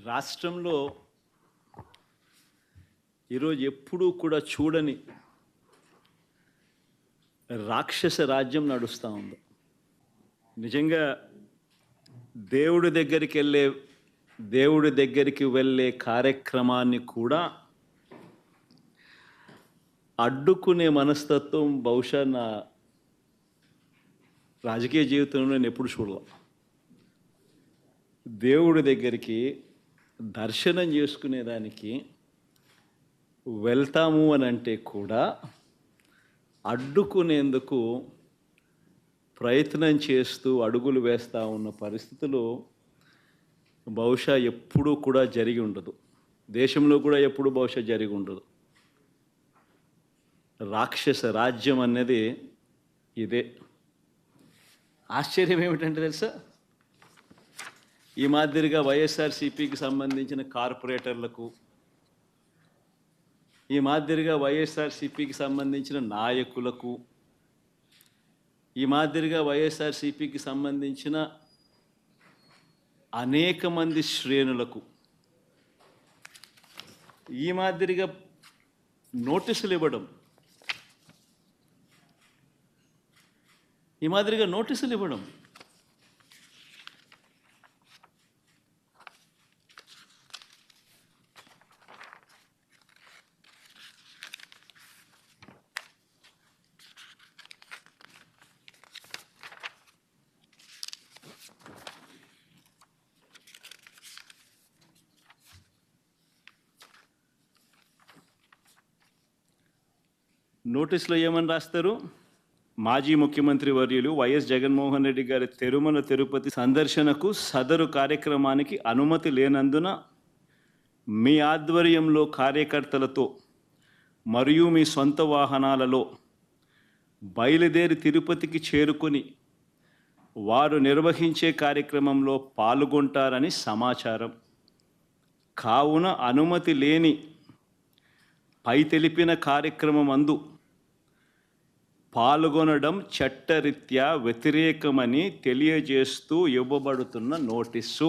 రాష్ట్రంలో ఈరోజు ఎప్పుడూ కూడా చూడని రాక్షస రాజ్యం నడుస్తూ ఉంది. నిజంగా దేవుడి దగ్గరికి వెళ్ళే కార్యక్రమాన్ని కూడా అడ్డుకునే మనస్తత్వం బహుశా నా రాజకీయ జీవితంలో నేను ఎప్పుడు చూడలే. దేవుడి దగ్గరికి దర్శనం చేసుకునేదానికి వెళ్తాము అని అంటే కూడా అడ్డుకునేందుకు ప్రయత్నం చేస్తూ అడుగులు వేస్తూ ఉన్న పరిస్థితులు బహుశా ఎప్పుడూ కూడా జరిగి ఉండదు. దేశంలో కూడా ఎప్పుడు బహుశా జరిగి ఉండదు. రాక్షస రాజ్యం అనేది ఇదే. ఆశ్చర్యం ఏమిటంటే తెలుసా, ఈ మాదిరిగా వైఎస్ఆర్సీపీకి సంబంధించిన కార్పొరేటర్లకు, ఈ మాదిరిగా వైఎస్ఆర్సీపీకి సంబంధించిన నాయకులకు, ఈ మాదిరిగా వైఎస్ఆర్సీపీకి సంబంధించిన అనేక మంది శ్రేణులకు ఈ మాదిరిగా నోటీసులు ఇవ్వడం, నోటీసులో ఏమని రాస్తారు? మాజీ ముఖ్యమంత్రి వర్యులు వైఎస్ జగన్మోహన్ రెడ్డి గారి తిరుమల తిరుపతి సందర్శనకు సదరు కార్యక్రమానికి అనుమతి లేనందున మీ ఆధ్వర్యంలో కార్యకర్తలతో మరియు మీ సొంత వాహనాలలో బయలుదేరి తిరుపతికి చేరుకొని వారు నిర్వహించే కార్యక్రమంలో పాల్గొంటారని సమాచారం. కావున అనుమతి లేని పై తెలిపిన కార్యక్రమమందు పాల్గొనడం చట్టరీత్యా వ్యతిరేకమని తెలియజేస్తూ ఇవ్వబడుతున్న నోటీసు.